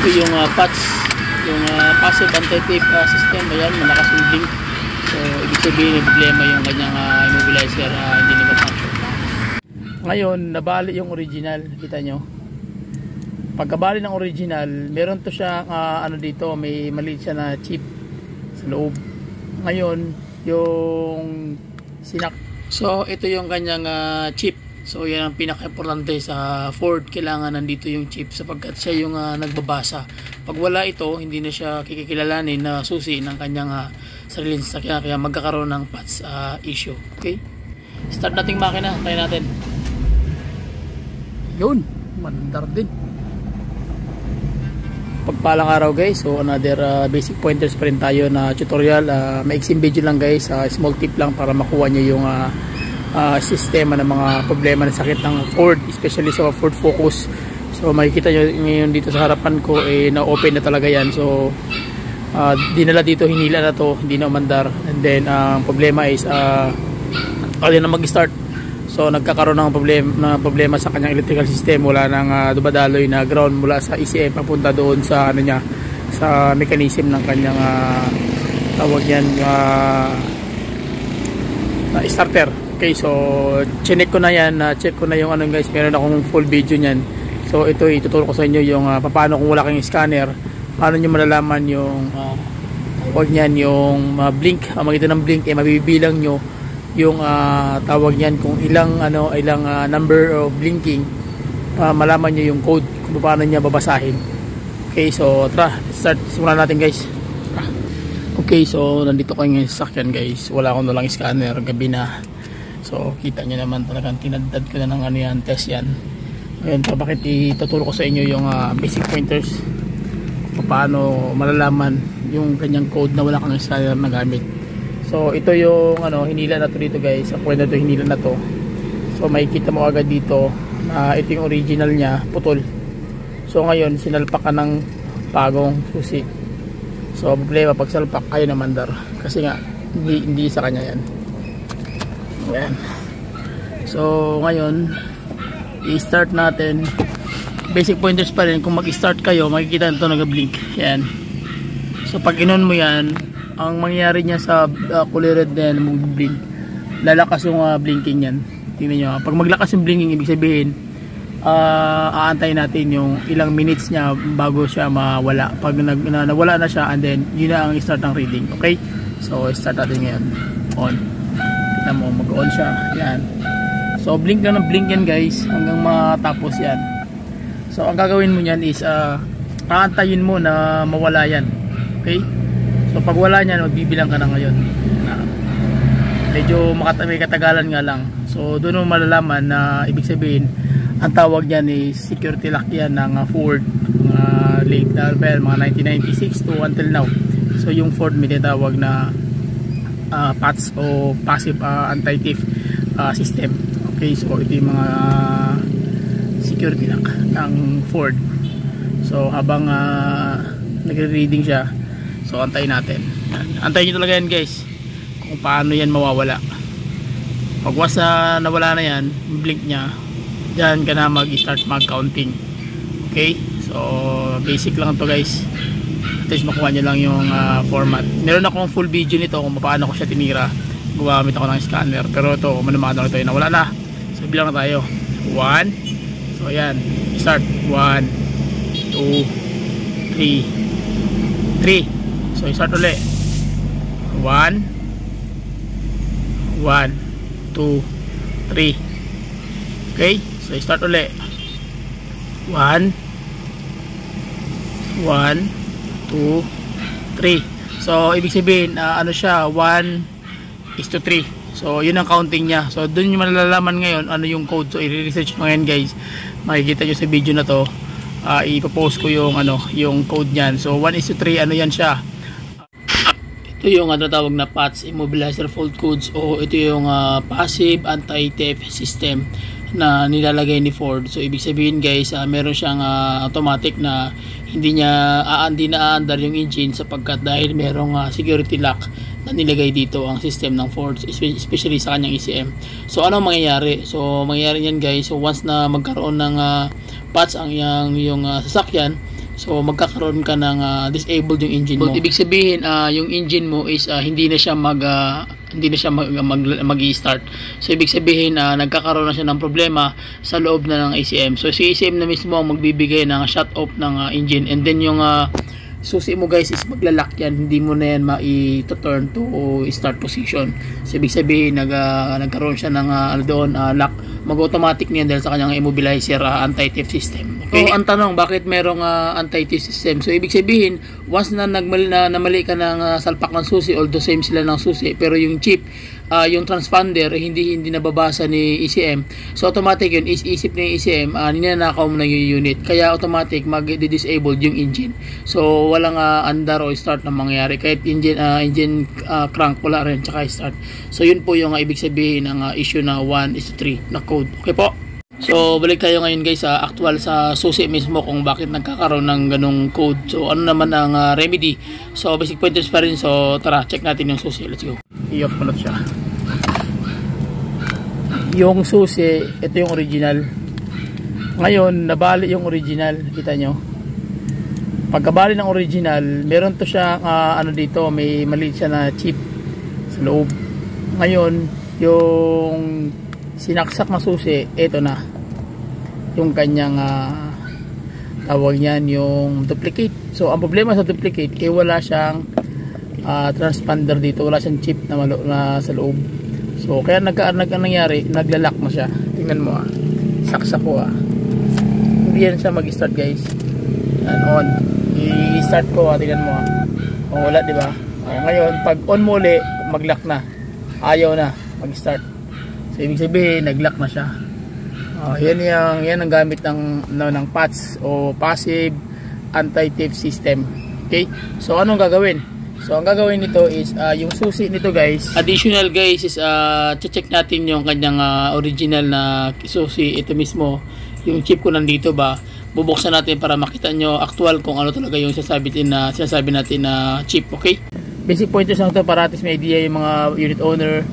Ito yung patch, yung passive anti-tape system. Ayan, malakas yung blink. So ibig sabihin may problema yung kanyang immobilizer, hindi nag-function. Ngayon nabali yung original, kita nyo. Pagkabali ng original, meron to siya ano dito, may maliit siya na chip sa loob. Ngayon yung so ito yung kanyang chip. So yan ang pinaka-importante sa Ford, kailangan nandito yung chip sapagkat siya yung nagbabasa. Pag wala ito, hindi na siya kikilalanin na susi ng kanyang sariling sasakyan, kaya magkakaroon ng parts issue. Okay, start nating makina, try natin. Yun, mandar din. Pagpalang araw guys, so another basic pointers pa rin tayo na tutorial. Maiksing video lang guys, small tip lang para makuha nyo yung sistema ng mga problema ng sakit ng Ford, especially sa Ford Focus. So makikita nyo ngayon dito sa harapan ko, na-open na talaga yan. So dinala dito, hinila na to, hindi na umandar. And then ang problema is kaya na mag-start. So nagkakaroon ng problema sa kanyang electrical system. Wala nang dumadaloy na ground mula sa ECM papunta doon sa ano niya, sa mechanism ng kanyang tawag yan, starter. Okay, so check ko na yan, check ko na yung ano guys, meron akong full video niyan. So ito ituturo ko sa inyo yung paano kung wala kayong scanner, paano niyo malalaman yung tawag niyan, yung blink. Ang magitan ng blink mabibilang nyo yung tawag niyan kung ilang number of blinking, malaman niyo yung code kung paano niya babasahin. Okay, so tara, start, simulan natin guys. Okay, so nandito ko ngayon sa sasakyan guys, wala akong dalang scanner, gabi na. So kita niyo naman talagang tinadad ko na ng ano yan, test yan. Ngayon pa bakit ituturo ko sa inyo yung basic pointers paano malalaman yung kanyang code na wala kang scanner na gamit. So ito yung hinila na to dito guys, ako na to hinila na to. So makikita mo agad dito na ito yung original niya, putol. So ngayon sinalpak ka ng bagong susi. So problema pag salpak kayo na mandar kasi nga hindi sa kanya yan. Ayan. So ngayon i-start natin. Basic pointers pa rin, kung mag-start kayo makikita nito nag-blink. Yan. So pag inon mo yan, ang mangyayari niya sa kulay red na yan, mag-blink, lalakas yung blinking yan. Tingnan nyo, pag maglakas yung blinking, ibig sabihin aantayin natin yung ilang minutes niya bago siya mawala. Pag nawala na siya, and then yun na ang start ng reading. Okay, so start natin ngayon. On, kita mo mag-on siya. Yan. So blink lang ng blink yan guys hanggang matapos yan. So ang gagawin mo yan is aantayin mo na mawala yan. Okay, so pag wala niyan, magbibilang ka na ngayon. Medyo may katagalan nga lang. So doon mo malalaman na ibig sabihin ang tawag niyan is security lock yan ng Ford, late mga 1996 to until now. So yung Ford may tinatawag na PATS o passive anti-thief system. Okay, so ito yung mga security lock ng Ford. So habang nagre-reading siya, so antayin natin. Antayin nyo talaga yan guys kung paano yan mawawala. Pag once nawala na yan, blink nya, dyan ka na mag-start mag-counting. Okay, so basic lang to guys, at least makuha nyo lang yung format. Meron akong full video nito kung paano ko siya tinira, gumamit ako ng scanner, pero ito manumado ito, nawala na. So bilang na tayo, 1, so ayan, start, 1, 2, 3, 3. So start ulit, 1, 1, 2, 3. Okay, so start ulit, 1, 1, 2, 3. So ibig sabihin ano siya, 1:3. So yun ang counting niya. So dun yung malalaman ngayon ano yung code. So i-research mo ngayon guys, makikita nyo sa video na to. Ipopost ko yung yung code niyan. So 1:3, ano yan siya. Ito yung tawag na PATS, Immobilizer Fault Codes, o ito yung passive anti-theft system na nilalagay ni Ford. So ibig sabihin guys, meron siyang automatic na hindi aandar yung engine sapagkat dahil merong security lock na nilagay dito ang system ng Ford, especially sa kanyang ECM. So ano mangyayari? So mangyayari yan guys, so once na magkaroon ng PATS ang yung sasakyan, So magkakaroon ka ng disabled yung engine mo. Ibig sabihin yung engine mo is hindi na siya mag-i-start. So ibig sabihin nagkakaroon na siya ng problema sa loob na ng ECM. So si ECM na mismo ang magbibigay ng shut off ng engine, and then yung susi mo guys is maglalak yan, hindi mo na yan ma-turn to start position. So ibig sabihin nagkaroon siya ng lock, mag-automatic niyan dahil sa kanyang immobilizer anti-theft system. Okay? So ang tanong, bakit merong anti-theft system? So ibig sabihin, once na namali ka ng salpak ng susi, although same sila ng susi, pero yung chip, yung transponder hindi nababasa ni ECM, so automatic yun, isip ni ECM, ninanakaw mo na yung unit, kaya automatic mag-disabled yung engine. So walang andar o start na mangyayari, kahit engine crank wala rin, tsaka start. So yun po yung ibig sabihin ng issue na 1:3 na code. Okay po. So balik tayo ngayon guys sa actual sa susi mismo kung bakit nagkakaroon ng ganong code. So ano naman ang remedy? So basic pointers pa rin. So tara, check natin yung susi. Let's go. I-off ko na siya. Yung susi, ito yung original. Ngayon nabali yung original, kita nyo. Pagkabali ng original, meron to siya ano dito, may maliit siya na chip sa loob. Ngayon yung sinaksak na susi, ito na yung kanyang tawag niyan, yung duplicate. So ang problema sa duplicate, wala siyang transponder dito, wala siyang chip na sa loob. So kaya nangyari, naglalak na siya. Tingnan mo saksak ko hindi yan siya mag-start guys. Yan, on. I-start ko tingnan mo wala, di ba? Ngayon pag on mo ulit, mag-lock na, ayaw na mag-start. So ibig sabihin nag-lock na siya. Yan ang gamit ng PATS o passive anti-theft system. Okay, so anong gagawin? So ang gagawin nito is yung susi nito guys, additional guys is check natin yung kanyang original na susi. Ito mismo yung chip ko nandito ba, bubuksan natin para makita nyo actual kung ano talaga yung sinasabi natin na chip. Okay, basic pointers lang ito para at least may idea yung mga unit owner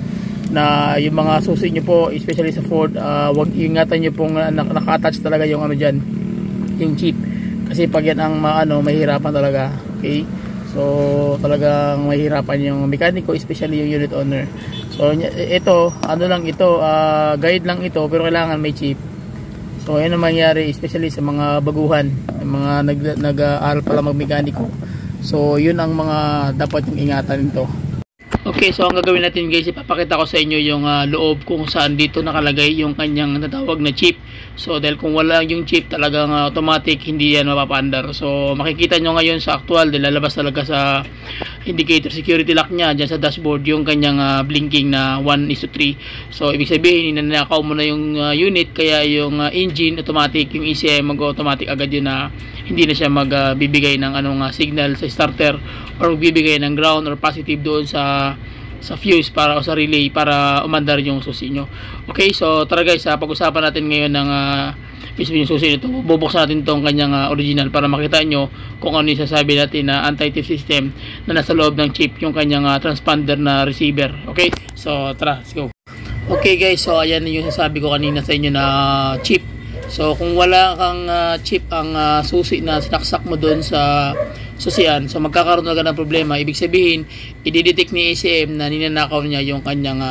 na yung mga susi nyo po, especially sa Ford, wag ingatan nyo pong naka-attach talaga yung dyan, yung chip, kasi pag yan ang mahirapan talaga. Okay, so talagang mahirapan yung mekaniko, especially yung unit owner. So ito, guide lang ito, pero kailangan may chip. So yan ang mangyari especially sa mga baguhan, yung mga nag-aaral pa lang mag-mekaniko. So yun ang mga dapat yung ingatan nito. Okay, so ang gagawin natin guys, ipapakita ko sa inyo yung loob kung saan dito nakalagay yung kanyang natawag na chip. So dahil kung wala yung chip, talagang automatic hindi yan mapapaandar. So makikita nyo ngayon sa actual, lalabas talaga sa indicator security lock niya dyan sa dashboard yung kanyang blinking na 1:3. So ibig sabihin ninanakaw mo na yung unit, kaya yung engine automatic, yung ECM mag-automatic agad yun na hindi na siya magbibigay ng signal sa starter or magbibigay ng ground or positive doon sa fuse para o sa relay para umandar yung susi nyo. Okay, so tara guys, pag-usapan natin ngayon ng mismo yung susi nito. Bubuksan natin itong kanyang original para makita nyo kung ano yung sasabi natin na anti-theft system na nasa loob ng chip, yung kanyang transponder na receiver. Okay, so tara, let's go. Okay guys, so ayan yung sasabi ko kanina sa inyo na chip. So kung wala kang chip ang susi na sinaksak mo doon sa susian, so magkakaroon talaga ng problema. Ibig sabihin, i-detect ni ECM na ninanakaw niya yung kanyang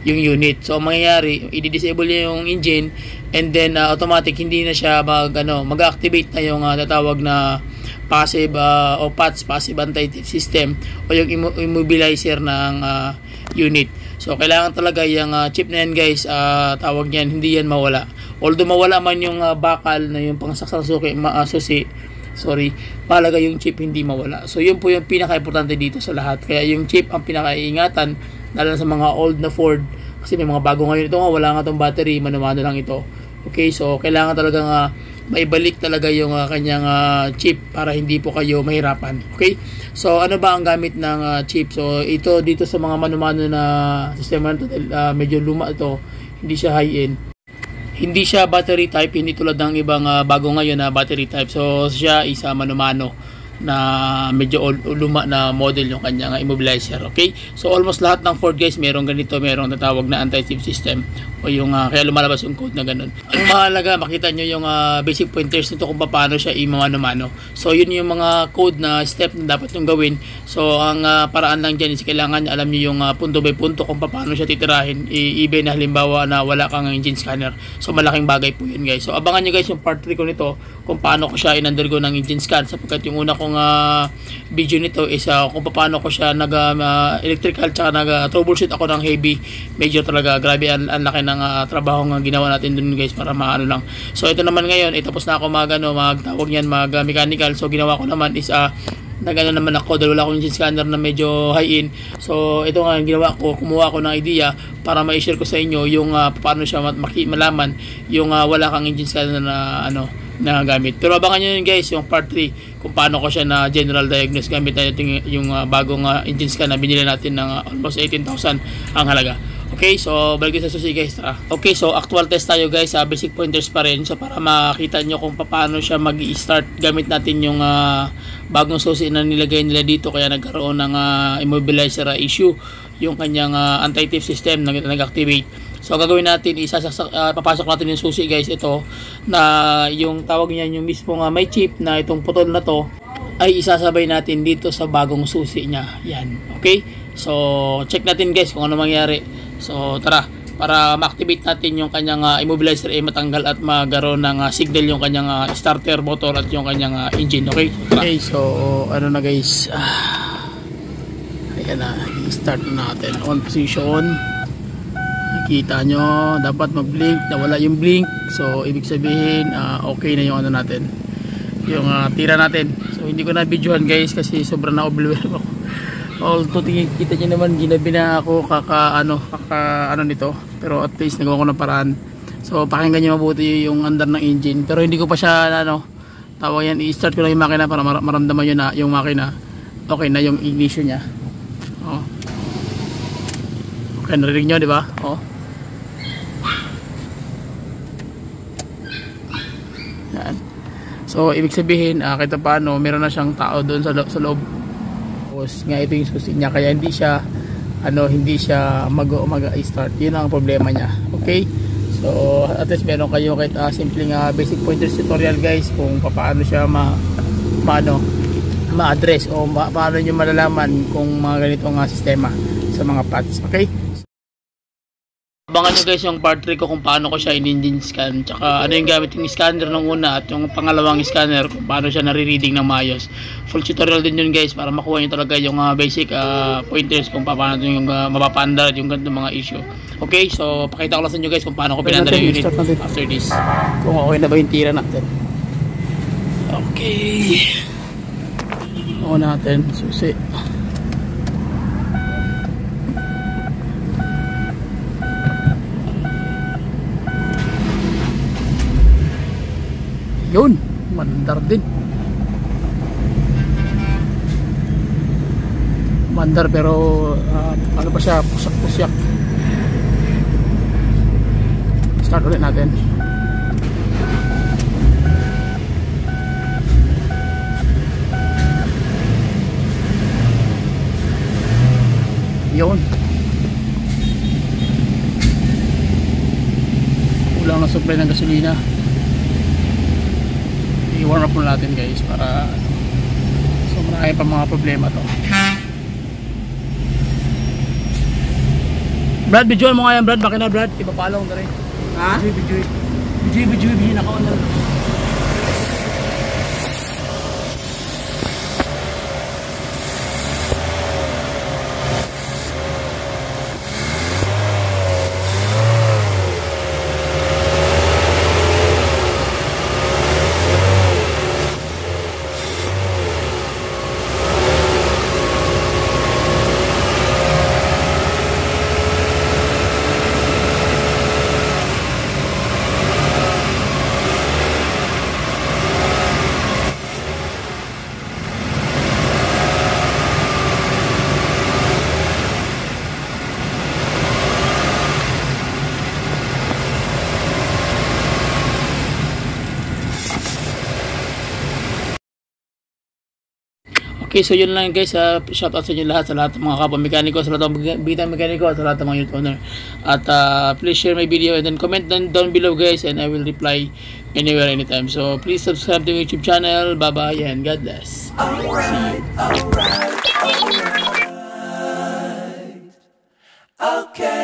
yung unit. So ang mangyayari, i-disable niya yung engine, and then automatic hindi na siya mag-activate na yung tatawag na passive o PATS, passive anti-theft system, o yung immobilizer ng unit. So kailangan talaga yung chip na yan guys, tawag niyan, hindi yan mawala. Although mawala man yung bakal na yung pangsaksak susi, mahalaga yung chip hindi mawala. So yun po yung pinaka-importante dito sa lahat. Kaya yung chip ang pinaka-iingatan, lalo na sa mga old na Ford, kasi may mga bago ngayon ito wala nga itong battery, mano-mano lang ito. Okay, so kailangan talaga maibalik talaga yung kanyang chip para hindi po kayo mahirapan. Okay, so ano ba ang gamit ng chip? So ito dito sa mga mano-mano na sistema nito, medyo luma ito, hindi siya high-end. Hindi siya battery type, hindi tulad ng ibang bago ngayon na battery type. So siya isa mano-mano. na medyo luma na model yung kanyang immobilizer. Okay, so almost lahat ng Ford guys meron ganito, merong natawag na anti-theft system o yung kaya lumalabas yung code na ganun. Ang mahalaga makita nyo yung basic pointers nito kung paano siya imano-mano. So yun yung mga code na step na dapat yung gawin. So ang paraan lang dyan is kailangan alam nyo yung punto by punto kung paano siya titirahin, even na halimbawa na wala kang engine scanner. So malaking bagay po yun guys. So abangan nyo guys yung part 3 ko nito kung paano ko siya in-undergo ng engine scan, sapagkat yung una kong video nito is kung paano ko siya nag electrical tsaka nag troubleshoot ako ng heavy. Medyo talaga grabe ang laki ng trabaho nga ginawa natin dun guys para maano lang. So ito naman ngayon, tapos na ako magtawag niyan mechanical. So ginawa ko naman is nagano naman ako dahil wala akong engine scanner na medyo high end. So ito nga ginawa ko, kumuha ako ng idea para ma-share ko sa inyo yung paano siya malaman yung wala kang engine scanner na na gamit. Pero abangan nyo yun guys, yung part 3 kung paano ko siya na general diagnose gamit natin yung bagong engine scan na binili natin ng almost 18,000 ang halaga. Okay, so balik sa susi guys. Okay, so actual test tayo guys, basic pointers pa rin. So para makita nyo kung paano siya mag-i-start gamit natin yung bagong susi na nilagay nila dito, kaya nagkaroon ng immobilizer issue yung kanyang anti-theft system na nag-activate. So gagawin natin, papasok natin yung susi guys, ito na yung tawag niyan, yung mismo may chip na itong putol na to ay isasabay natin dito sa bagong susi niya. Yan, okay? So check natin guys kung ano mangyari. So tara, para ma-activate natin yung kanyang immobilizer matanggal at magkaroon ng signal yung kanyang starter motor at yung kanyang engine. Okay? Okay, so ano na guys, ayan na, i-start natin on position. Nakita nyo, dapat mag-blink, nawala yung blink. So ibig sabihin okay na yung natin, yung tira natin. So hindi ko na videohan guys kasi sobrang na-overwhelm ako. Although kita nyo naman, ginabi na ako kaka nito, pero at least nagawa ko ng paraan. So pakinggan nyo mabuti yung andar ng engine, pero hindi ko pa siya tawag yan, i-start ko na yung makina para maramdaman nyo na yung makina okay na yung ignition nya. Okay, narinig nyo, di ba? Yan. So ibig sabihin kahit paano meron na siyang tao doon sa loob. Tapos nga ito yung susi niya, kaya hindi siya mag-start. Yun ang problema niya. Okay, so at least meron kayo kahit simpleng basic pointers tutorial guys kung paano siya ma-address o paano nyo malalaman kung mga ganitong sistema sa mga pads. Okay, abangan nyo guys yung part 3 ko kung paano ko siya in-engine scan, tsaka ano yung gamit yung scanner ng una at yung pangalawang scanner kung paano siya nare-reading ng maayos. Full tutorial din yun guys para makuha nyo talaga yung basic pointers kung paano yung mapapandar yung ganitong mga issue. Okay, so pakita ko lang sa inyo guys kung paano ko pinandar yung unit after this. Kung okay na ba yung tira natin. Okay, ako natin susi. Yun, mandar din. Mandar pero ano pa siya, pusak-pusyak. Start ulit natin. Yun. Kulang na supply ng gasolina. I-warm up muna natin guys para so marami pa mga problema to. Brad, videoan mo nga yan Brad, makina Brad, ipapalaw ko na rin. Ha? Video naka-on na rin. Okay, so yun lang guys. Shoutout sa inyo lahat, sa lahat ng mga kapwa mekaniko, sa lahat ng bitang mekaniko, sa lahat ng mga unit owner. At please share my video and then comment down below guys, and I will reply anywhere, anytime. So please subscribe to my YouTube channel. Bye bye and God bless. See you. Okay.